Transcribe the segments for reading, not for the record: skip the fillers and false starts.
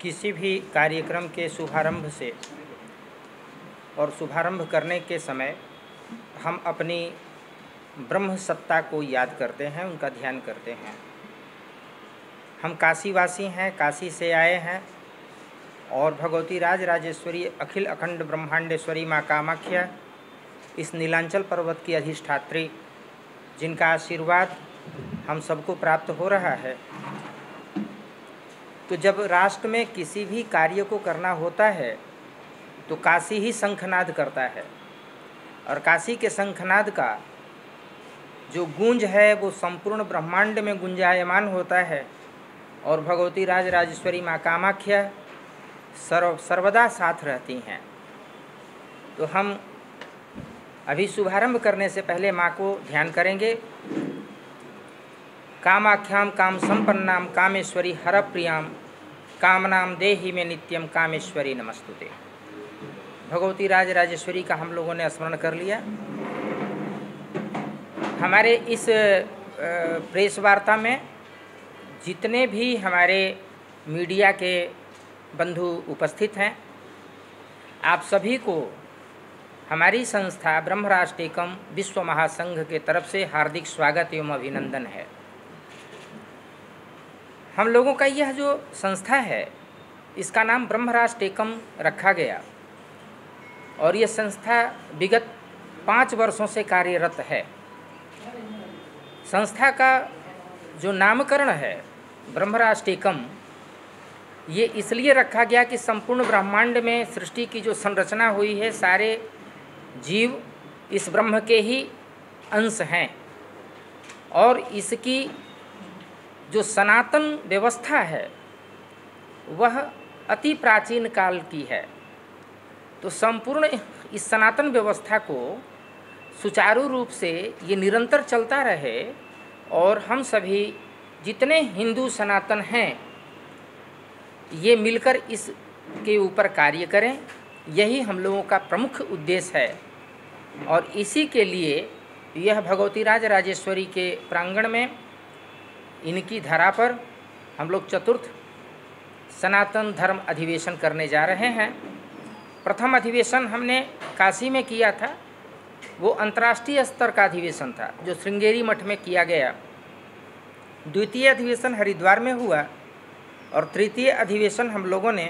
किसी भी कार्यक्रम के शुभारंभ से और शुभारंभ करने के समय हम अपनी ब्रह्म सत्ता को याद करते हैं, उनका ध्यान करते हैं। हम काशीवासी हैं, काशी से आए हैं और भगवती राज राजेश्वरी अखिल अखंड ब्रह्मांडेश्वरी माँ कामाख्या, इस नीलांचल पर्वत की अधिष्ठात्री, जिनका आशीर्वाद हम सबको प्राप्त हो रहा है। तो जब राष्ट्र में किसी भी कार्य को करना होता है तो काशी ही शंखनाद करता है, और काशी के शंखनाद का जो गूंज है वो संपूर्ण ब्रह्मांड में गुंजायमान होता है। और भगवती राज राजेश्वरी माँ कामाख्या सर्वदा साथ रहती हैं। तो हम अभी शुभारंभ करने से पहले माँ को ध्यान करेंगे। कामाख्याम काम संपन्नाम कामेश्वरी हरप्रियाम कामनाम देहि में नित्यम कामेश्वरी नमस्तुते। भगवती राज राजेश्वरी का हम लोगों ने स्मरण कर लिया। हमारे इस प्रेस वार्ता में जितने भी हमारे मीडिया के बंधु उपस्थित हैं, आप सभी को हमारी संस्था ब्रह्म राष्ट्र एकम विश्व महासंघ के तरफ से हार्दिक स्वागत एवं अभिनंदन है। हम लोगों का यह जो संस्था है, इसका नाम ब्रह्म राष्ट्र एकम रखा गया और ये संस्था विगत 5 वर्षों से कार्यरत है। संस्था का जो नामकरण है ब्रह्म राष्ट्र एकम, ये इसलिए रखा गया कि संपूर्ण ब्रह्मांड में सृष्टि की जो संरचना हुई है, सारे जीव इस ब्रह्म के ही अंश हैं और इसकी जो सनातन व्यवस्था है वह अति प्राचीन काल की है। तो संपूर्ण इस सनातन व्यवस्था को सुचारू रूप से ये निरंतर चलता रहे और हम सभी जितने हिंदू सनातन हैं ये मिलकर इसके ऊपर कार्य करें, यही हम लोगों का प्रमुख उद्देश्य है। और इसी के लिए यह भगवती राज राजेश्वरी के प्रांगण में, इनकी धरा पर हम लोग चतुर्थ सनातन धर्म अधिवेशन करने जा रहे हैं। प्रथम अधिवेशन हमने काशी में किया था, वो अंतर्राष्ट्रीय स्तर का अधिवेशन था जो श्रृंगेरी मठ में किया गया। द्वितीय अधिवेशन हरिद्वार में हुआ और तृतीय अधिवेशन हम लोगों ने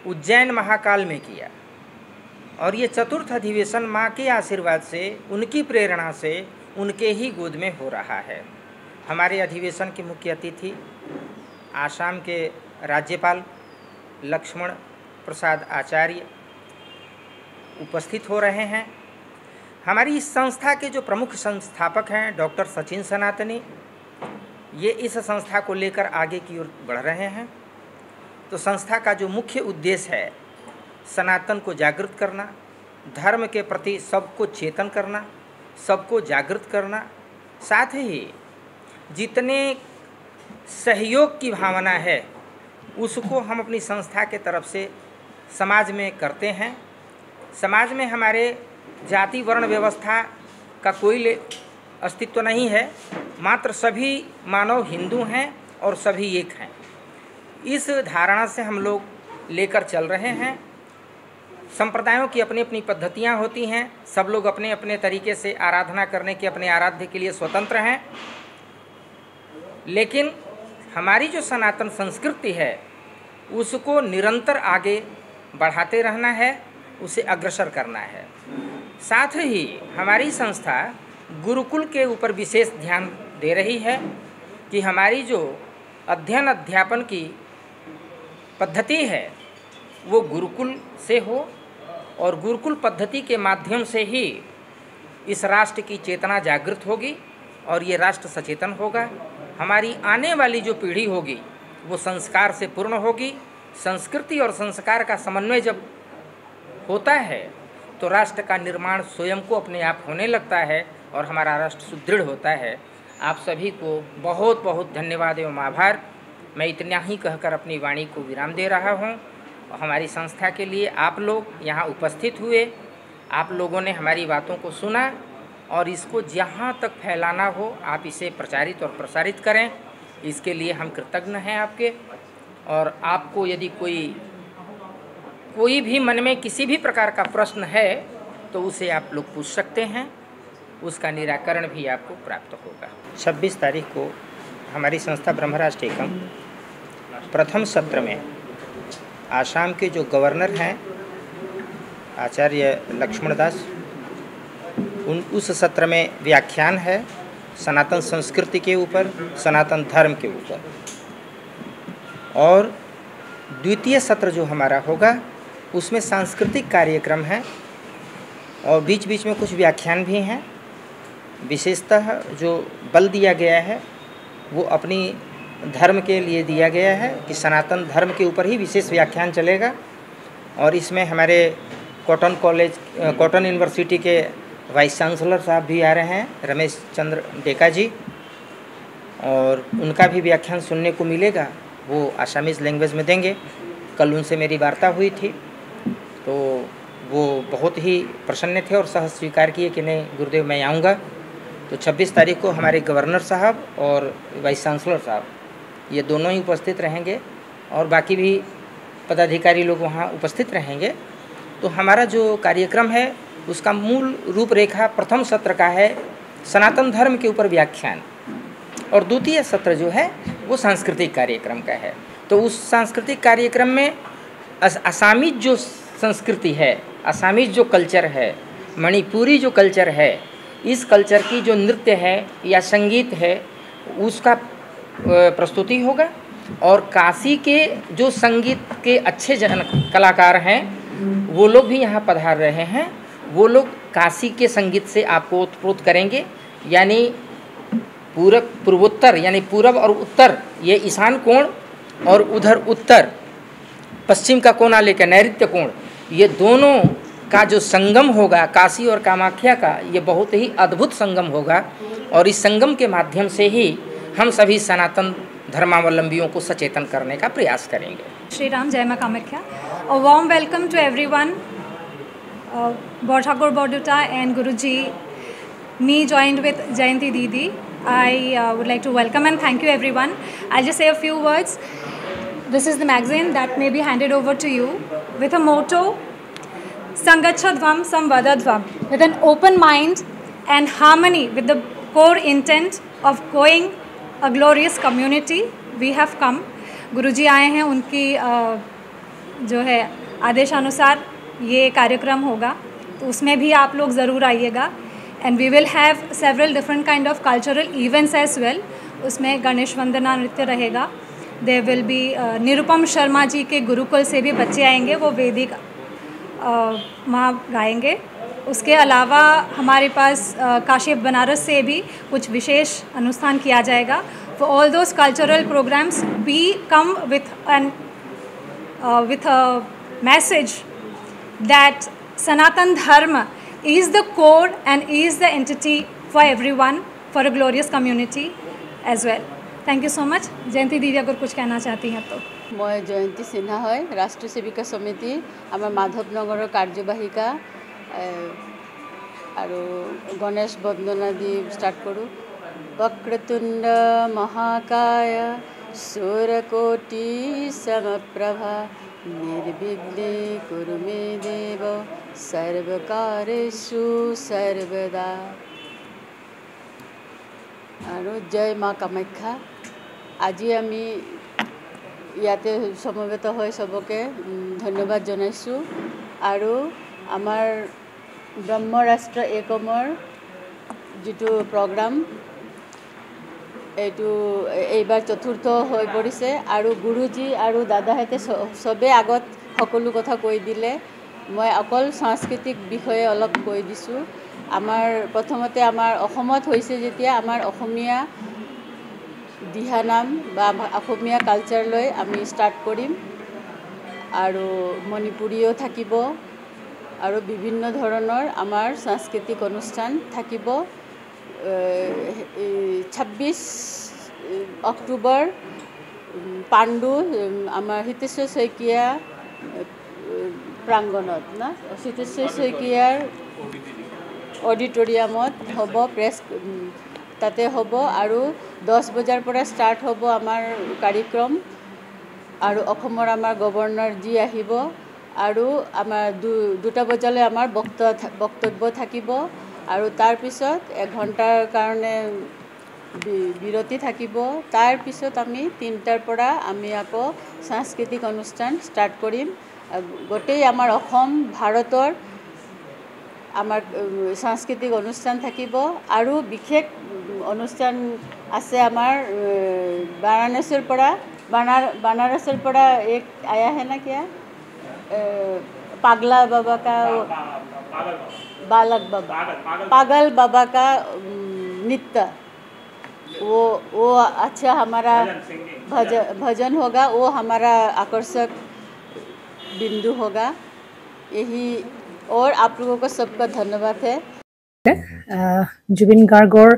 उज्जैन महाकाल में किया। और ये चतुर्थ अधिवेशन माँ के आशीर्वाद से, उनकी प्रेरणा से, उनके ही गोद में हो रहा है। हमारे अधिवेशन के मुख्य अतिथि आसाम के राज्यपाल लक्ष्मण प्रसाद आचार्य उपस्थित हो रहे हैं। हमारी इस संस्था के जो प्रमुख संस्थापक हैं डॉक्टर सचिन सनातनी, ये इस संस्था को लेकर आगे की ओर बढ़ रहे हैं। तो संस्था का जो मुख्य उद्देश्य है, सनातन को जागृत करना, धर्म के प्रति सबको चेतन करना, सबको जागृत करना, साथ ही जितने सहयोग की भावना है उसको हम अपनी संस्था के तरफ से समाज में करते हैं। समाज में हमारे जाति वर्ण व्यवस्था का कोई अस्तित्व नहीं है, मात्र सभी मानव हिंदू हैं और सभी एक हैं। इस धारणा से हम लोग लेकर चल रहे हैं। संप्रदायों की अपनी अपनी पद्धतियां होती हैं, सब लोग अपने अपने तरीके से आराधना करने के, अपने आराध्य के लिए स्वतंत्र हैं, लेकिन हमारी जो सनातन संस्कृति है उसको निरंतर आगे बढ़ाते रहना है, उसे अग्रसर करना है। साथ ही हमारी संस्था गुरुकुल के ऊपर विशेष ध्यान दे रही है कि हमारी जो अध्ययन अध्यापन की पद्धति है वो गुरुकुल से हो और गुरुकुल पद्धति के माध्यम से ही इस राष्ट्र की चेतना जागृत होगी और ये राष्ट्र सचेतन होगा। हमारी आने वाली जो पीढ़ी होगी वो संस्कार से पूर्ण होगी। संस्कृति और संस्कार का समन्वय जब होता है तो राष्ट्र का निर्माण स्वयं को अपने आप होने लगता है और हमारा राष्ट्र सुदृढ़ होता है। आप सभी को बहुत बहुत धन्यवाद एवं आभार। मैं इतना ही कहकर अपनी वाणी को विराम दे रहा हूँ। और हमारी संस्था के लिए आप लोग यहाँ उपस्थित हुए, आप लोगों ने हमारी बातों को सुना और इसको जहाँ तक फैलाना हो आप इसे प्रचारित और प्रसारित करें। इसके लिए हम कृतज्ञ हैं आपके। और आपको यदि कोई भी मन में किसी भी प्रकार का प्रश्न है तो उसे आप लोग पूछ सकते हैं, उसका निराकरण भी आपको प्राप्त होगा। 26 तारीख को हमारी संस्था ब्रह्मराष्ट्र एकम प्रथम सत्र में आसाम के जो गवर्नर हैं आचार्य लक्ष्मण दास, उस सत्र में व्याख्यान है सनातन संस्कृति के ऊपर, सनातन धर्म के ऊपर। और द्वितीय सत्र जो हमारा होगा उसमें सांस्कृतिक कार्यक्रम है और बीच बीच में कुछ व्याख्यान भी हैं। विशेषतः जो बल दिया गया है वो अपनी धर्म के लिए दिया गया है कि सनातन धर्म के ऊपर ही विशेष व्याख्यान चलेगा। और इसमें हमारे कॉटन यूनिवर्सिटी के वाइस चांसलर साहब भी आ रहे हैं, रमेश चंद्र डेका जी, और उनका भी व्याख्यान सुनने को मिलेगा। वो आसामीज़ लैंग्वेज में देंगे। कल उनसे मेरी वार्ता हुई थी तो वो बहुत ही प्रसन्न थे और सहज स्वीकार किए कि नहीं गुरुदेव मैं आऊँगा। तो 26 तारीख को हमारे गवर्नर साहब और वाइस चांसलर साहब ये दोनों ही उपस्थित रहेंगे और बाकी भी पदाधिकारी लोग वहाँ उपस्थित रहेंगे। तो हमारा जो कार्यक्रम है उसका मूल रूपरेखा प्रथम सत्र का है सनातन धर्म के ऊपर व्याख्यान, और द्वितीय सत्र जो है वो सांस्कृतिक कार्यक्रम का है। तो उस सांस्कृतिक कार्यक्रम में असामीज जो संस्कृति है, असामीज जो कल्चर है, मणिपुरी जो कल्चर है, इस कल्चर की जो नृत्य है या संगीत है उसका प्रस्तुति होगा। और काशी के जो संगीत के अच्छे कलाकार हैं वो लोग भी यहाँ पधार रहे हैं। वो लोग काशी के संगीत से आपको ओतप्रोत करेंगे। यानी पूर्वोत्तर यानी पूरब और उत्तर, ये ईशान कोण, और उधर उत्तर पश्चिम का कोना लेकर नैऋत्य कोण, ये दोनों का जो संगम होगा काशी और कामाख्या का, ये बहुत ही अद्भुत संगम होगा। और इस संगम के माध्यम से ही हम सभी सनातन धर्मावलंबियों को सचेतन करने का प्रयास करेंगे। श्री राम, जय मां Kamakhya. A warm welcome to everyone. Bodhakur Boduta and Guruji, me joined with Jayanti Didi. I would like to welcome and thank you everyone. I'll just say a few words. This is the magazine that may be handed over to you with a motto, Sangachadvam Samvadadvam, with an open mind and harmony with the core intent of growing a glorious community. We have come. गुरुजी आए हैं, उनकी जो है आदेशानुसार ये कार्यक्रम होगा, तो उसमें भी आप लोग ज़रूर आइएगा। And we will have several different kind of cultural events as well. उसमें गणेश वंदना नृत्य रहेगा। There will be Nirupam Sharma ji के गुरुकुल से भी बच्चे आएंगे, वो वैदिक माँ गाएंगे। उसके अलावा हमारे पास काशी बनारस से भी कुछ विशेष अनुष्ठान किया जाएगा। For all those cultural programs, we come with a message that Sanatan Dharma is the core and is the entity for everyone, for a glorious community as well. Thank you so much. जयंती दीदी अगर कुछ कहना चाहती हैं तो। मैं जयंती सिन्हा है, राष्ट्रीय सेविका समिति आम माधवनगर कार्यवाहिका और गणेश वंदना दी स्टार्ट करूँ। वक्रतुंड महाकाय सूर्यकोटि समप्रभा निर्विघ्ने कुरु मे देव सर्वकार्येषु सर्वदा। और जय माँ कामाख्या। आज आमी ইয়াতে সমবেত হয় সবকে ধন্যবাদ জনাইছোঁ। আৰু আমাৰ ব্ৰহ্মৰাষ্ট্ৰ একমৰ যিটো প্ৰগ্ৰাম এইটো এইবাৰ চতুৰ্থ হৈ পৰিছে। আৰু গুৰুজী আৰু দাদাহেঁতে চবেই আগত সকলো কথা কৈ দিলে। মই অকল সাংস্কৃতিক বিষয়ে অলপ কৈ দিছোঁ। আমাৰ প্ৰথমতে আমাৰ অসমত হৈছে যেতিয়া আমাৰ অসমীয়া দিহানাম বা অসমীয়া কালচাৰ লৈ আমি ষ্টাৰ্ট কৰিম। আৰু মণিপুৰীও থাকিব আৰু বিভিন্ন ধৰণৰ আমাৰ সাংস্কৃতিক অনুষ্ঠান থাকিব। 26 অক্টোবৰ পাণ্ডু আমাৰ হিতেশ্বৰ শইকীয়া প্ৰাংগণত না হিতেশ্বৰ শইকীয়াৰ অডিটৰিয়ামত হ'ব, প্ৰেছ তাতে হ'ব। আৰু 10 বজাৰ পৰা ষ্টাৰ্ট হ'ব আমাৰ কাৰ্যক্ৰম। আৰু অসমৰ আমাৰ গভৰ্ণৰ জি আহিব আৰু আমাৰ 2টা বজালৈ আমাৰ বক্তব্য থাকিব আৰু তাৰপিছত 1 ঘণ্টাৰ কাৰণে বিৰতি থাকিব। তাৰপিছত আমি 3টাৰ পৰা আমি আকৌ সাংস্কৃতিক অনুষ্ঠান ষ্টাৰ্ট কৰিম। গোটেই আমাৰ অসম ভাৰতৰ আমাৰ সাংস্কৃতিক অনুষ্ঠান থাকিব আৰু বিশেষ অনুষ্ঠান আছে আমাৰ बनारसर पड़ा एक आया है ना क्या पागला बाबा का पागल बाबा का नृत्य वो अच्छा हमारा भजन होगा। वो हमारा आकर्षक बिंदु होगा। यही और आप लोगों को सबका धन्यवाद है। जुबिन गार्गर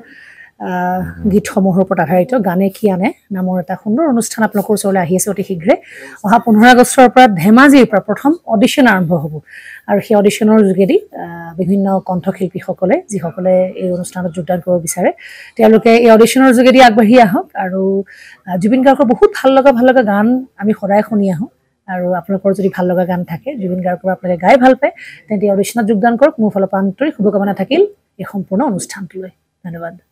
गीतসমূহৰ ওপৰত আধাৰিত গানে কি আনে নামৰ এটা সুন্দৰ অনুষ্ঠান আপোনালোকৰ ওচৰলৈ আহি আছে অতি শীঘ্ৰে। অহা 15 আগষ্টৰ পৰা ধেমাজিৰ পৰা প্ৰথম অডিশ্যন আৰম্ভ হ'ব আৰু সেই অডিশ্যনৰ যোগেদি বিভিন্ন কণ্ঠশিল্পীসকলে যিসকলে এই অনুষ্ঠানত যোগদান কৰিব বিচাৰে তেওঁলোকে এই অডিশ্যনৰ যোগেদি আগবাঢ়ি আহক আৰু জুবিন গাৰ্গৰ বহুত ভাল লগা গান আমি সদায় শুনি আহোঁ আৰু আপোনালোকৰ যদি ভাল লগা গান থাকে জুবিন গাৰ্গৰ আপোনালোকে গাই ভাল পায় তেন্তে অডিশ্যনত যোগদান কৰক। মোৰ ফালৰ পৰা আন্তৰিক শুভকামনা থাকিল এই সম্পূৰ্ণ অনুষ্ঠানটোলৈ। ধন্যবাদ।